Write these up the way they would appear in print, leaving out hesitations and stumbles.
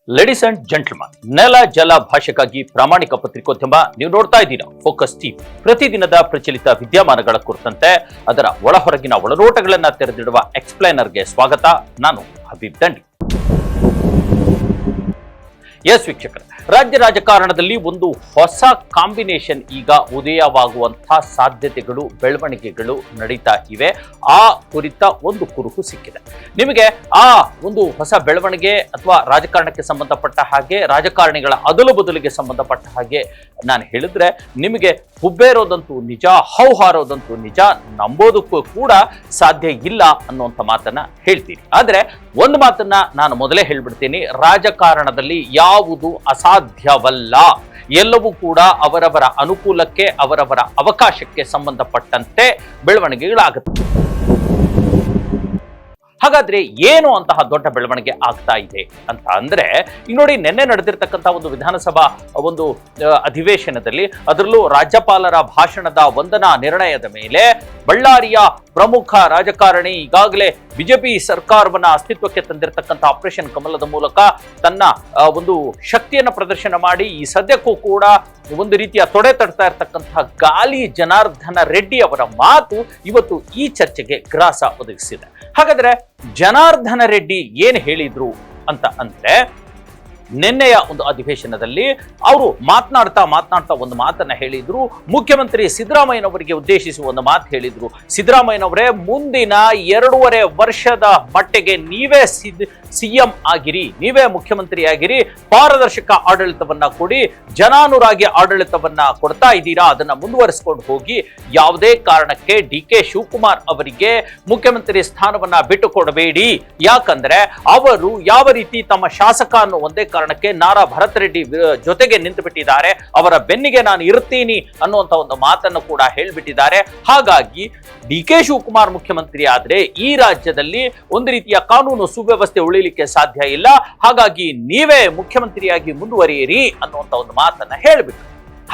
Ladies and gentleman, ನೆಲ ಜಲ ಭಾಷೆಗಾಗಿ ಪ್ರಾಮಾಣಿಕ ಪತ್ರಿಕೋದ್ಯಮ ನೀವು ನೋಡ್ತಾ ಇದ್ದೀರಾ ಫೋಕಸ್ ಟಿವಿ. ಪ್ರತಿದಿನದ ಪ್ರಚಲಿತ ವಿದ್ಯಮಾನಗಳ ಕುರಿತಂತೆ ಅದರ ಒಳಹೊರಗಿನ ಒಳನೋಟಗಳನ್ನ ತೆರೆದಿಡುವ ಎಕ್ಸ್ಪ್ಲೈನರ್ಗೆ ಸ್ವಾಗತ. ನಾನು ಹಬೀಬ್ ದಂಡಿ. ಎಸ್ ವೀಕ್ಷಕರೇ, ರಾಜ್ಯ ರಾಜಕಾರಣದಲ್ಲಿ ಒಂದು ಹೊಸ ಕಾಂಬಿನೇಷನ್ ಈಗ ಉದಯವಾಗುವಂತಹ ಸಾಧ್ಯತೆಗಳು, ಬೆಳವಣಿಗೆಗಳು ನಡೀತಾ ಇವೆ. ಆ ಕುರಿತ ಒಂದು ಕುರುಹು ಸಿಕ್ಕಿದೆ ನಿಮಗೆ. ಆ ಒಂದು ಹೊಸ ಬೆಳವಣಿಗೆ ಅಥವಾ ರಾಜಕಾರಣಕ್ಕೆ ಸಂಬಂಧಪಟ್ಟ ಹಾಗೆ, ರಾಜಕಾರಣಿಗಳ ಅದಲು ಬದಲಿಗೆ ಸಂಬಂಧಪಟ್ಟ ಹಾಗೆ ನಾನು ಹೇಳಿದ್ರೆ ನಿಮಗೆ ಹುಬ್ಬೇರೋದಂತೂ ನಿಜ, ಹೌಹಾರೋದಂತೂ ನಿಜ, ನಂಬೋದಕ್ಕೂ ಕೂಡ ಸಾಧ್ಯ ಇಲ್ಲ ಅನ್ನುವಂಥ ಮಾತನ್ನ ಹೇಳ್ತೀನಿ. ಆದ್ರೆ ಒಂದು ಮಾತನ್ನ ನಾನು ಮೊದಲೇ ಹೇಳ್ಬಿಡ್ತೀನಿ, ರಾಜಕಾರಣದಲ್ಲಿ ಯಾವುದು ಅಸಾಧ್ಯವಲ್ಲ. ಎಲ್ಲವೂ ಕೂಡ ಅವರವರ ಅನುಕೂಲಕ್ಕೆ, ಅವರವರ ಅವಕಾಶಕ್ಕೆ ಸಂಬಂಧಪಟ್ಟಂತೆ ಬೆಳವಣಿಗೆಗಳಾಗುತ್ತೆ. ಹಾಗಾದ್ರೆ ಏನು ಅಂತಹ ದೊಡ್ಡ ಬೆಳವಣಿಗೆ ಆಗ್ತಾ ಇದೆ ಅಂತ ಅಂದ್ರೆ, ಈಗ ನೋಡಿ, ನಿನ್ನೆ ನಡೆದಿರ್ತಕ್ಕಂಥ ಒಂದು ವಿಧಾನಸಭಾ ಒಂದು ಅಧಿವೇಶನದಲ್ಲಿ, ಅದರಲ್ಲೂ ರಾಜ್ಯಪಾಲರ ಭಾಷಣದ ವಂದನಾ ನಿರ್ಣಯದ ಮೇಲೆ ಬಳ್ಳಾರಿಯ ಪ್ರಮುಖ ರಾಜಕಾರಣಿ, ಈಗಾಗಲೇ ಬಿಜೆಪಿ ಸರ್ಕಾರವನ್ನ ಅಸ್ತಿತ್ವಕ್ಕೆ ತಂದಿರತಕ್ಕಂಥ ಆಪರೇಷನ್ ಕಮಲದ ಮೂಲಕ ತನ್ನ ಒಂದು ಶಕ್ತಿಯನ್ನು ಪ್ರದರ್ಶನ ಮಾಡಿ ಈ ಸದ್ಯಕ್ಕೂ ಕೂಡ ಒಂದು ರೀತಿಯ ತೊಡೆ ತಡ್ತಾ ಇರತಕ್ಕಂತಹ ಗಾಲಿ ಜನಾರ್ದನ ರೆಡ್ಡಿ ಅವರ ಮಾತು ಇವತ್ತು ಈ ಚರ್ಚೆಗೆ ಗ್ರಾಸ ಒದಗಿಸಿದೆ. ಹಾಗಾದ್ರೆ ಜನಾರ್ದನ ರೆಡ್ಡಿ ಏನ್ ಹೇಳಿದ್ರು ಅಂತ ಅಂದ್ರೆ, ನಿನ್ನೆಯ ಒಂದು ಅಧಿವೇಶನದಲ್ಲಿ ಅವರು ಮಾತನಾಡ್ತಾ ಒಂದು ಮಾತನ್ನ ಹೇಳಿದ್ರು. ಮುಖ್ಯಮಂತ್ರಿ ಸಿದ್ದರಾಮಯ್ಯನವರಿಗೆ ಉದ್ದೇಶಿಸಿ ಒಂದು ಮಾತು ಹೇಳಿದ್ರು. ಸಿದ್ದರಾಮಯ್ಯನವರೇ, ಮುಂದಿನ 2.5 ವರ್ಷದ ಮಟ್ಟಿಗೆ ನೀವೇ ಸಿಎಂ ಆಗಿರಿ, ನೀವೇ ಮುಖ್ಯಮಂತ್ರಿ ಆಗಿರಿ, ಪಾರದರ್ಶಕ ಆಡಳಿತವನ್ನ ಕೊಡಿ, ಜನಾನುರಾಗಿ ಆಡಳಿತವನ್ನ ಕೊಡ್ತಾ ಇದ್ದೀರಾ, ಅದನ್ನ ಮುಂದುವರಿಸಿಕೊಂಡು ಹೋಗಿ. ಯಾವುದೇ ಕಾರಣಕ್ಕೆ ಡಿ.ಕೆ. ಶಿವಕುಮಾರ್ ಅವರಿಗೆ ಮುಖ್ಯಮಂತ್ರಿ ಸ್ಥಾನವನ್ನ ಬಿಟ್ಟು ಕೊಡಬೇಡಿ. ಯಾಕಂದ್ರೆ ಅವರು ಯಾವ ರೀತಿ ತಮ್ಮ ಶಾಸಕ ಅನ್ನೋ ಒಂದೇ ಕಾರಣಕ್ಕೆ ನಾರಾ ಭರತ್ ರೆಡ್ಡಿ ಜೊತೆಗೆ ನಿಂತು ಬಿಟ್ಟಿದ್ದಾರೆ, ಅವರ ಬೆನ್ನಿಗೆ ನಾನು ಇರ್ತೀನಿ ಅನ್ನುವಂತ ಒಂದು ಮಾತನ್ನು ಕೂಡ ಹೇಳ್ಬಿಟ್ಟಿದ್ದಾರೆ. ಹಾಗಾಗಿ ಡಿ.ಕೆ. ಶಿವಕುಮಾರ್ ಮುಖ್ಯಮಂತ್ರಿ ಆದ್ರೆ ಈ ರಾಜ್ಯದಲ್ಲಿ ಒಂದು ರೀತಿಯ ಕಾನೂನು ಸುವ್ಯವಸ್ಥೆ ಉಳಿಲಿಕ್ಕೆ ಸಾಧ್ಯ ಇಲ್ಲ. ಹಾಗಾಗಿ ನೀವೇ ಮುಖ್ಯಮಂತ್ರಿಯಾಗಿ ಮುಂದುವರಿಯಿರಿ ಅನ್ನುವಂತ ಒಂದು ಮಾತನ್ನ ಹೇಳ್ಬಿಟ್ಟು.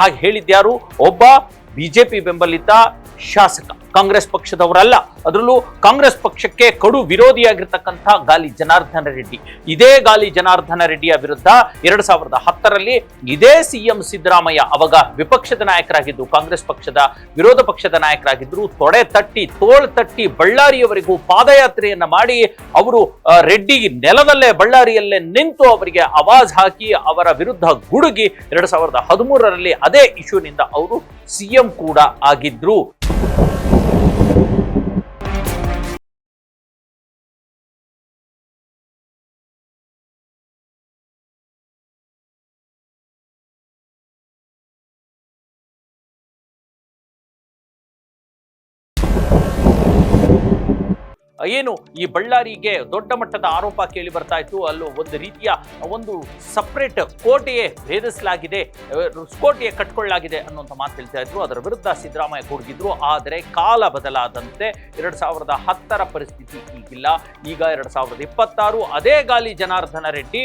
ಹಾಗೆ ಹೇಳಿದ್ಯಾರು? ಒಬ್ಬ ಬಿಜೆಪಿ ಬೆಂಬಲಿತ ಶಾಸಕ, ಕಾಂಗ್ರೆಸ್ ಪಕ್ಷದವರಲ್ಲ. ಅದರಲ್ಲೂ ಕಾಂಗ್ರೆಸ್ ಪಕ್ಷಕ್ಕೆ ಕಡು ವಿರೋಧಿಯಾಗಿರ್ತಕ್ಕಂಥ ಗಾಲಿ ಜನಾರ್ದನ ರೆಡ್ಡಿ. ಇದೇ ಗಾಲಿ ಜನಾರ್ದನ ರೆಡ್ಡಿಯ ವಿರುದ್ಧ 2010ರಲ್ಲಿ ಇದೇ ಸಿಎಂ ಸಿದ್ದರಾಮಯ್ಯ, ಅವಾಗ ವಿಪಕ್ಷದ ನಾಯಕರಾಗಿದ್ದು, ಕಾಂಗ್ರೆಸ್ ಪಕ್ಷದ ವಿರೋಧ ಪಕ್ಷದ ನಾಯಕರಾಗಿದ್ರು, ತೋಳ್ ತಟ್ಟಿ ಬಳ್ಳಾರಿಯವರೆಗೂ ಪಾದಯಾತ್ರೆಯನ್ನ ಮಾಡಿ ಅವರು ರೆಡ್ಡಿ ನೆಲದಲ್ಲೇ ಬಳ್ಳಾರಿಯಲ್ಲೇ ನಿಂತು ಅವರಿಗೆ ಆವಾಜ್ ಹಾಕಿ ಅವರ ವಿರುದ್ಧ ಗುಡುಗಿ 2013ರಲ್ಲಿ ಅದೇ ಇಶ್ಯೂನಿಂದ ಅವರು ಸಿಎಂ ಕೂಡ ಆಗಿದ್ರು. ಏನು ಈ ಬಳ್ಳಾರಿಗೆ ದೊಡ್ಡ ಮಟ್ಟದ ಆರೋಪ ಕೇಳಿ ಬರ್ತಾ ಇತ್ತು. ಅಲ್ಲೂ ಒಂದು ರೀತಿಯ ಒಂದು ಸಪರೇಟ್ ಕೋಟೆಯೇ ಭೇದಿಸಲಾಗಿದೆ, ಕೋಟೆಯೇ ಕಟ್ಕೊಳ್ಳಲಾಗಿದೆ ಅನ್ನುವಂಥ ಮಾತು ಹೇಳ್ತಾ ಇದ್ರು. ಅದರ ವಿರುದ್ಧ ಸಿದ್ದರಾಮಯ್ಯ ಕೂಗಿದ್ರು. ಆದರೆ ಕಾಲ ಬದಲಾದಂತೆ 2010ರ ಪರಿಸ್ಥಿತಿ ಈಗಿಲ್ಲ. ಈಗ 2026 ಅದೇ ಗಾಲಿ ಜನಾರ್ದನ ರೆಡ್ಡಿ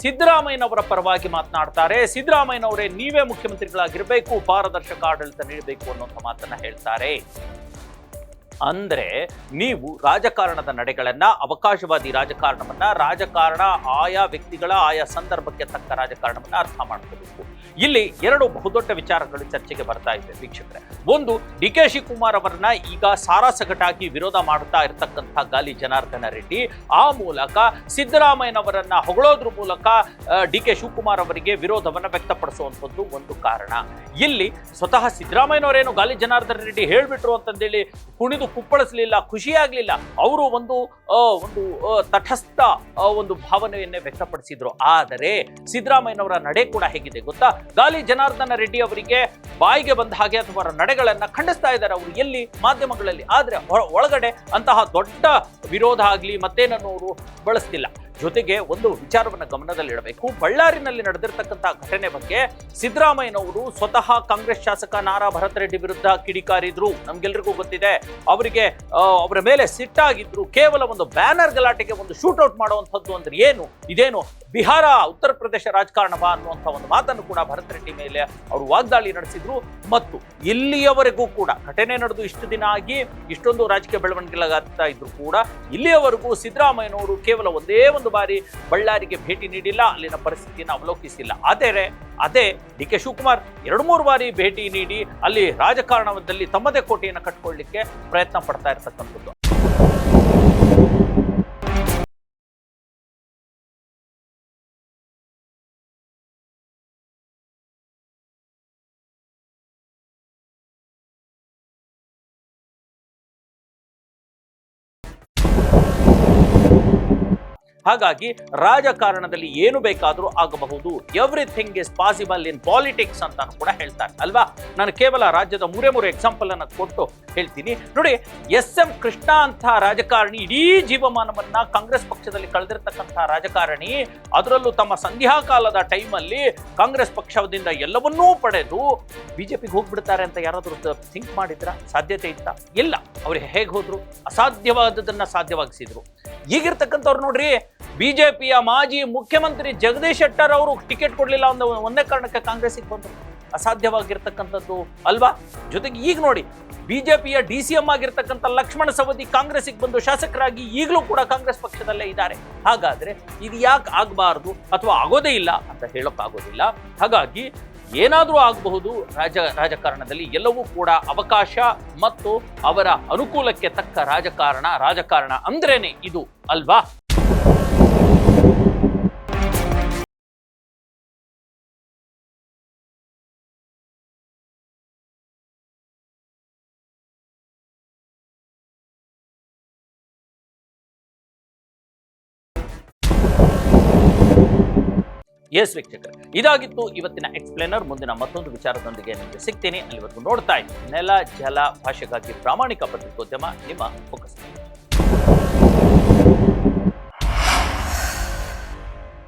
ಸಿದ್ದರಾಮಯ್ಯನವರ ಪರವಾಗಿ ಮಾತನಾಡ್ತಾರೆ. ಸಿದ್ದರಾಮಯ್ಯನವರೇ, ನೀವೇ ಮುಖ್ಯಮಂತ್ರಿಗಳಾಗಿರಬೇಕು, ಪಾರದರ್ಶಕ ಆಡಳಿತ ನೀಡಬೇಕು ಅನ್ನುವಂಥ ಮಾತನ್ನ ಹೇಳ್ತಾರೆ. ಅಂದ್ರೆ ನೀವು ರಾಜಕಾರಣದ ನಡೆಗಳನ್ನ, ಅವಕಾಶವಾದಿ ರಾಜಕಾರಣವನ್ನ, ರಾಜಕಾರಣ ಆಯಾ ವ್ಯಕ್ತಿಗಳ ಆಯಾ ಸಂದರ್ಭಕ್ಕೆ ತಕ್ಕ ರಾಜಕಾರಣವನ್ನ ಅರ್ಥ ಮಾಡ್ಕೋಬೇಕು. ಇಲ್ಲಿ 2 ಬಹುದೊಡ್ಡ ವಿಚಾರಗಳು ಚರ್ಚೆಗೆ ಬರ್ತಾ ಇದೆ ವೀಕ್ಷಕರೇ. ಒಂದು, ಡಿ.ಕೆ. ಶಿವಕುಮಾರ್ ಅವರನ್ನ ಈಗ ಸಾರಾಸಗಟಾಗಿ ವಿರೋಧ ಮಾಡುತ್ತಾ ಇರತಕ್ಕಂಥ ಗಾಲಿ ಜನಾರ್ದನ ರೆಡ್ಡಿ, ಆ ಮೂಲಕ ಸಿದ್ದರಾಮಯ್ಯನವರನ್ನ ಹೊಗಳೋದ್ರ ಮೂಲಕ ಡಿ.ಕೆ. ಶಿವಕುಮಾರ್ ಅವರಿಗೆ ವಿರೋಧವನ್ನ ವ್ಯಕ್ತಪಡಿಸುವಂಥದ್ದು ಒಂದು ಕಾರಣ. ಇಲ್ಲಿ ಸ್ವತಃ ಸಿದ್ದರಾಮಯ್ಯನವರೇನು ಗಾಲಿ ಜನಾರ್ದನ ರೆಡ್ಡಿ ಹೇಳ್ಬಿಟ್ರು ಅಂತಂದೇಳಿ ಕುಣಿದು ಕುಪ್ಪಳಿಸಲಿಲ್ಲ, ಖುಷಿಯಾಗ್ಲಿಲ್ಲ. ಅವರು ಒಂದು ತಟಸ್ಥ ಒಂದು ಭಾವನೆಯನ್ನೇ ವ್ಯಕ್ತಪಡಿಸಿದ್ರು. ಆದರೆ ಸಿದ್ದರಾಮಯ್ಯನವರ ನಡೆ ಕೂಡ ಹೇಗಿದೆ ಗೊತ್ತಾ? ಗಾಲಿ ಜನಾರ್ದನ ರೆಡ್ಡಿ ಅವರಿಗೆ ಬಾಯಿಗೆ ಬಂದ ಹಾಗೆ ಅಥವಾ ನಡೆಗಳನ್ನ ಖಂಡಿಸ್ತಾ ಇದ್ದಾರೆ ಅವರು ಎಲ್ಲಿ ಮಾಧ್ಯಮಗಳಲ್ಲಿ. ಆದ್ರೆ ಒಳಗಡೆ ಅಂತಹ ದೊಡ್ಡ ವಿರೋಧ ಆಗ್ಲಿ ಮತ್ತೇನನ್ನು ಅವರು ಬಳಸ್ತಿಲ್ಲ. ಜೊತೆಗೆ ಒಂದು ವಿಚಾರವನ್ನು ಗಮನದಲ್ಲಿಡಬೇಕು. ಬಳ್ಳಾರಿನಲ್ಲಿ ನಡೆದಿರ್ತಕ್ಕಂಥ ಘಟನೆ ಬಗ್ಗೆ ಸಿದ್ದರಾಮಯ್ಯನವರು ಸ್ವತಃ ಕಾಂಗ್ರೆಸ್ ಶಾಸಕ ನಾರಾ ಭರತ್ ರೆಡ್ಡಿ ವಿರುದ್ಧ ಕಿಡಿಕಾರಿದ್ರು. ನಮ್ಗೆಲ್ರಿಗೂ ಗೊತ್ತಿದೆ. ಅವರಿಗೆ ಅವರ ಮೇಲೆ ಸಿಟ್ಟಾಗಿದ್ರು. ಕೇವಲ ಒಂದು ಬ್ಯಾನರ್ ಗಲಾಟೆಗೆ ಒಂದು ಶೂಟೌಟ್ ಮಾಡುವಂಥದ್ದು ಅಂದ್ರೆ ಏನು? ಇದೇನು ಬಿಹಾರ ಉತ್ತರ ಪ್ರದೇಶ ರಾಜಕಾರಣವಾ ಅನ್ನುವಂಥ ಒಂದು ಮಾತನ್ನು ಕೂಡ ಭರತ್ ರೆಡ್ಡಿ ಮೇಲೆ ಅವರು ವಾಗ್ದಾಳಿ ನಡೆಸಿದ್ರು. ಮತ್ತು ಇಲ್ಲಿಯವರೆಗೂ ಕೂಡ ಘಟನೆ ನಡೆದು ಇಷ್ಟು ದಿನ ಆಗಿ ಇಷ್ಟೊಂದು ರಾಜಕೀಯ ಬೆಳವಣಿಗೆಗಳಾಗ್ತಾ ಇದ್ರು ಕೂಡ ಇಲ್ಲಿಯವರೆಗೂ ಸಿದ್ದರಾಮಯ್ಯನವರು ಕೇವಲ ಒಂದೇ ಒಂದು ಬಾರಿ ಬಳ್ಳಾರಿಗೆ ಭೇಟಿ ನೀಡಿಲ್ಲ, ಅಲ್ಲಿನ ಪರಿಸ್ಥಿತಿಯನ್ನು ಅವಲೋಕಿಸಿಲ್ಲ. ಆದರೆ ಅದೇ ಡಿ ಕೆ ಶಿವಕುಮಾರ್ 2-3 ಬಾರಿ ಭೇಟಿ ನೀಡಿ ಅಲ್ಲಿ ರಾಜಕಾರಣದಲ್ಲಿ ತಮ್ಮದೇ ಕೋಟೆಯನ್ನು ಕಟ್ಕೊಳ್ಳಿಕ್ಕೆ ಪ್ರಯತ್ನ ಪಡ್ತಾ ಇರ್ತಕ್ಕಂಥದ್ದು. ಹಾಗಾಗಿ ರಾಜಕಾರಣದಲ್ಲಿ ಏನು ಬೇಕಾದರೂ ಆಗಬಹುದು, everything is possible in politics ಅಂತ ಕೂಡ ಹೇಳ್ತಾರೆ ಅಲ್ವಾ. ನಾನು ಕೇವಲ ರಾಜ್ಯದ 3 ಎಕ್ಸಾಂಪಲ್ ಅನ್ನು ಕೊಟ್ಟು ಹೇಳ್ತೀನಿ ನೋಡಿ. SM ಕೃಷ್ಣ ಅಂತ ರಾಜಕಾರಣಿ ಇಡೀ ಜೀವಮಾನವನ್ನ ಕಾಂಗ್ರೆಸ್ ಪಕ್ಷದಲ್ಲಿ ಕಳೆದಿರ್ತಕ್ಕಂತಹ ರಾಜಕಾರಣಿ, ಅದರಲ್ಲೂ ತಮ್ಮ ಸಂಧ್ಯಾ ಕಾಲದ ಟೈಮಲ್ಲಿ ಕಾಂಗ್ರೆಸ್ ಪಕ್ಷದಿಂದ ಎಲ್ಲವನ್ನೂ ಪಡೆದು ಬಿಜೆಪಿಗೆ ಹೋಗ್ಬಿಡ್ತಾರೆ ಅಂತ ಯಾರಾದರೂ ಥಿಂಕ್ ಮಾಡಿದ್ರ? ಸಾಧ್ಯತೆ ಇತ್ತ? ಇಲ್ಲ. ಅವ್ರಿಗೆ ಹೇಗೆ ಹೋದ್ರು? ಅಸಾಧ್ಯವಾದದನ್ನ ಸಾಧ್ಯವಾಗಿಸಿದ್ರು. ಈಗಿರ್ತಕ್ಕಂಥವ್ರು ನೋಡ್ರಿ, ಬಿಜೆಪಿಯ ಮಾಜಿ ಮುಖ್ಯಮಂತ್ರಿ ಜಗದೀಶ್ ಶೆಟ್ಟರ್ ಅವರು ಟಿಕೆಟ್ ಕೊಡ್ಲಿಲ್ಲ ಒಂದೇ ಕಾರಣಕ್ಕೆ ಕಾಂಗ್ರೆಸ್ಗೆ ಬಂದರು. ಅಸಾಧ್ಯವಾಗಿರ್ತಕ್ಕಂಥದ್ದು ಅಲ್ವಾ. ಜೊತೆಗೆ ಈಗ ನೋಡಿ, ಬಿಜೆಪಿಯ DCM ಆಗಿರ್ತಕ್ಕಂಥ ಲಕ್ಷ್ಮಣ ಸವದಿ ಕಾಂಗ್ರೆಸ್ಗೆ ಬಂದು ಶಾಸಕರಾಗಿ ಈಗಲೂ ಕೂಡ ಕಾಂಗ್ರೆಸ್ ಪಕ್ಷದಲ್ಲೇ ಇದ್ದಾರೆ. ಹಾಗಾದ್ರೆ ಇದು ಯಾಕೆ ಆಗಬಾರದು ಅಥವಾ ಆಗೋದೇ ಇಲ್ಲ ಅಂತ ಹೇಳೋಕ್ಕಾಗೋದಿಲ್ಲ. ಹಾಗಾಗಿ ಏನಾದರೂ ಆಗಬಹುದು. ರಾಜಕಾರಣದಲ್ಲಿ ಎಲ್ಲವೂ ಕೂಡ ಅವಕಾಶ ಮತ್ತು ಅವರ ಅನುಕೂಲಕ್ಕೆ ತಕ್ಕ ರಾಜಕಾರಣ ಅಂದ್ರೇನೆ ಇದು ಅಲ್ವಾ. ಎಸ್ ವೀಕ್ಷಕರೇ, ಇದಾಗಿತ್ತು ಇವತ್ತಿನ ಎಕ್ಸ್ಪ್ಲೇನರ್. ಮುಂದಿನ ಮತ್ತೊಂದು ವಿಚಾರದೊಂದಿಗೆ ನಿಮಗೆ ಸಿಗ್ತೀನಿ. ಅಲ್ಲಿವರೆಗೂ ನೋಡ್ತಾ ಇದ್ದೀನಿ ನೆಲ ಜಲ ಭಾಷೆಗಾಗಿ ಪ್ರಾಮಾಣಿಕ ಪತ್ರಿಕೋದ್ಯಮ, ನಿಮ್ಮ ಫೋಕಸ್.